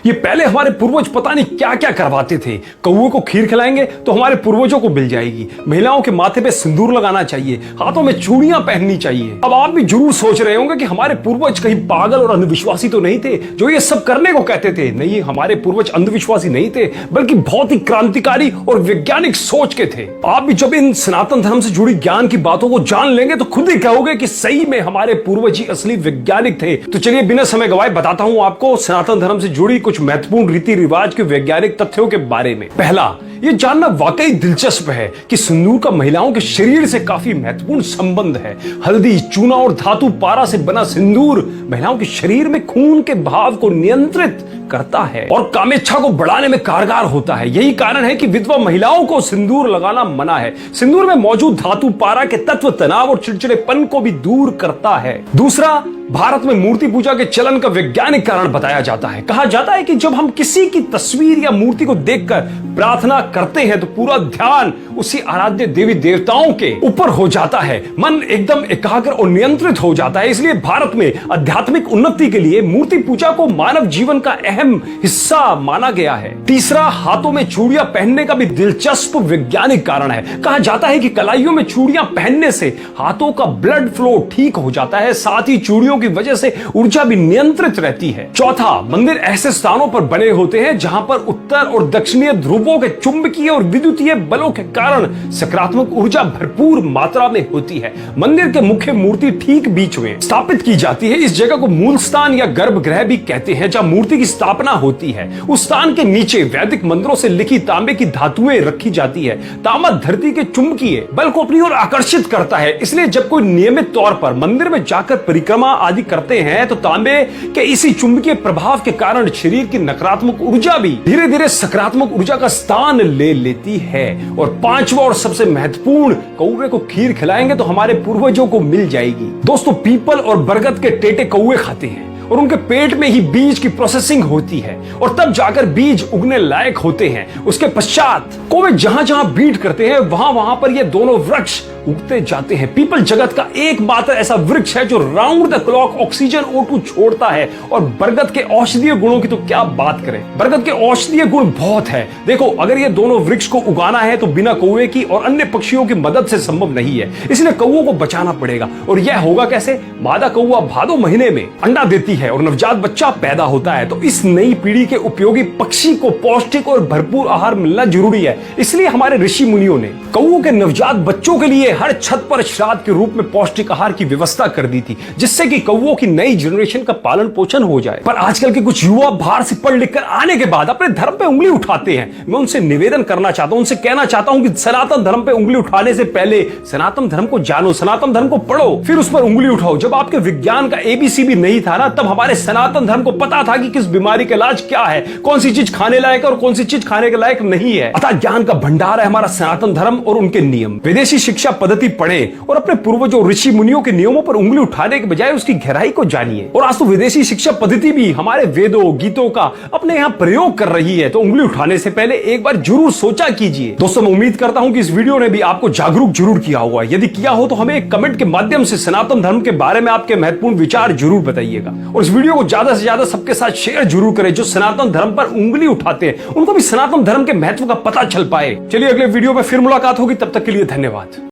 ये पहले हमारे पूर्वज पता नहीं क्या क्या करवाते थे। कौवे को खीर खिलाएंगे तो हमारे पूर्वजों को मिल जाएगी। महिलाओं के माथे पे सिंदूर लगाना चाहिए, हाथों में चूड़ियां पहननी चाहिए। अब आप भी जरूर सोच रहे होंगे कि हमारे पूर्वज कहीं पागल और अंधविश्वासी तो नहीं थे जो ये सब करने को कहते थे। नहीं, हमारे पूर्वज अंधविश्वासी नहीं थे, बल्कि बहुत ही क्रांतिकारी और वैज्ञानिक सोच के थे। आप भी जब इन सनातन धर्म से जुड़ी ज्ञान की बातों को जान लेंगे तो खुद ही कहोगे कि सही में हमारे पूर्वज ही असली वैज्ञानिक थे। तो चलिए बिना समय गवाए बताता हूं आपको सनातन धर्म से जुड़ी कुछ महत्वपूर्ण रीति रिवाज के वैज्ञानिक तथ्यों के बारे में। पहला, ये जानना वाकई दिलचस्प है कि सिंदूर का महिलाओं के शरीर से काफी महत्वपूर्ण संबंध है। हल्दी, चूना और धातु पारा से बना सिंदूर महिलाओं के शरीर में खून के बहाव को नियंत्रित करता है और कामेच्छा को बढ़ाने में कारगर होता है। यही कारण है कि विधवा महिलाओं को सिंदूर लगाना मना है। सिंदूर में मौजूद धातु पारा के तत्व तनाव और चिड़चिड़ेपन को भी दूर करता है। दूसरा, भारत में मूर्ति पूजा के चलन का वैज्ञानिक कारण बताया जाता है। कहा जाता है कि जब हम किसी की तस्वीर या मूर्ति को देखकर प्रार्थना करते हैं तो पूरा ध्यान उसी आराध्य देवी देवताओं के ऊपर हो जाता है। मन एकदम एकाग्र और नियंत्रित हो जाता है। इसलिए भारत में आध्यात्मिक उन्नति के लिए मूर्ति पूजा को मानव जीवन का अहम हिस्सा माना गया है। तीसरा, हाथों में चूड़ियां पहनने का भी दिलचस्प वैज्ञानिक कारण है। कहा जाता है कि कलाइयों में चूड़ियां पहनने से हाथों का ब्लड फ्लो ठीक हो जाता है, साथ ही चूड़ियों की वजह से ऊर्जा भी नियंत्रित रहती है। चौथा, मंदिर ऐसे स्थानों पर बने होते हैं जहां पर उत्तर और दक्षिणीय ध्रुवों के चुंबकीय और विद्युतीय बलों के कारण सकारात्मक ऊर्जा भरपूर मात्रा में होती है। मंदिर के मुख्य मूर्ति ठीक बीच में स्थापित की जाती है। इस जगह को मूल स्थान या गर्भगृह भी कहते हैं जहां मूर्ति की स्थापना होती है। उस स्थान के नीचे वैदिक मंत्रों से लिखी तांबे की धातुएं रखी जाती है। तांबा धरती के चुंबकीय बल को अपनी ओर आकर्षित करता है। इसलिए जब कोई नियमित तौर पर मंदिर में जाकर परिक्रमा आदि करते हैं तो तांबे के इसी चुंबकीय प्रभाव के कारण शरीर की नकारात्मक ऊर्जा भी धीरे धीरे सकारात्मक ऊर्जा का स्थान ले लेती है। और पांचवा और सबसे महत्वपूर्ण, कौवे को खीर खिलाएंगे तो हमारे पूर्वजों को मिल जाएगी। दोस्तों, पीपल और बरगद के टेटे कौवे खाते हैं और उनके पेट में ही बीज की प्रोसेसिंग होती है और तब जाकर बीज उगने लायक होते हैं। उसके पश्चात कौवे जहां जहां बीट करते हैं वहां वहां पर ये दोनों वृक्ष उगते जाते हैं। पीपल जगत का एकमात्र ऐसा वृक्ष है जो round the clock oxygen O2 छोड़ता है। और बरगद के औषधीय गुणों की तो क्या बात करें, बरगद के औषधीय गुण बहुत है। देखो, अगर ये दोनों वृक्ष को उगाना है तो बिना कौवे की और अन्य पक्षियों की मदद से संभव नहीं है। इसलिए कौवों को बचाना पड़ेगा। और यह होगा कैसे? मादा कौवा भादो महीने में अंडा देती है और नवजात बच्चा पैदा होता है। तो इस नई पीढ़ी के उपयोगी पक्षी को पौष्टिक और भरपूर आहार मिलना जरूरी है। इसलिए हमारे ऋषि मुनियों ने कौवों के नवजात बच्चों के लिए हर छत पर श्राद्ध के रूप में पौष्टिक आहार की व्यवस्था कर दी थी, जिससे कि कौवों की नई जनरेशन का पालन पोषण हो जाए। पर आजकल के कुछ युवा बाहर से पढ़ लिख कर आने के बाद अपने धर्म पे उंगली उठाते हैं। मैं उनसे निवेदन करना चाहता हूं, उनसे कहना चाहता हूं कि सनातन धर्म पे उंगली उठाने से पहले सनातन धर्म को जानो, सनातन धर्म को पढ़ो, फिर उस पर उंगली उठाओ। जब आपके विज्ञान का ABC भी नहीं था ना, तब हमारे सनातन धर्म को पता था कि किस बीमारी का इलाज क्या है, कौन सी चीज खाने लायक है और कौन सी चीज खाने के लायक नहीं है। अतः ज्ञान का भंडार है हमारा सनातन धर्म और उनके नियम। विदेशी शिक्षा पद्धति पढ़े और अपने पूर्वजों ऋषि मुनियों के नियमों पर उंगली उठाने के बजाय उसकी गहराई को जानिए। और आज तो विदेशी शिक्षा पद्धति भी हमारे वेदों गीतों का अपने यहाँ प्रयोग कर रही है। तो उंगली उठाने से पहले एक बार जरूर सोचा कीजिए। दोस्तों, मैं उम्मीद करता हूं कि इस वीडियो ने भी आपको जागरूक जरूर किया होगा। यदि किया हो तो हमें एक कमेंट के माध्यम से सनातन धर्म के बारे में आपके महत्वपूर्ण विचार जरूर बताइएगा। और इस वीडियो को ज्यादा से ज्यादा सबके साथ शेयर जरूर करें जो सनातन धर्म पर उंगली उठाते हैं, उनको भी सनातन धर्म के महत्व का पता चल पाए। चलिए अगले वीडियो में फिर मुलाकात होगी, तब तक के लिए धन्यवाद।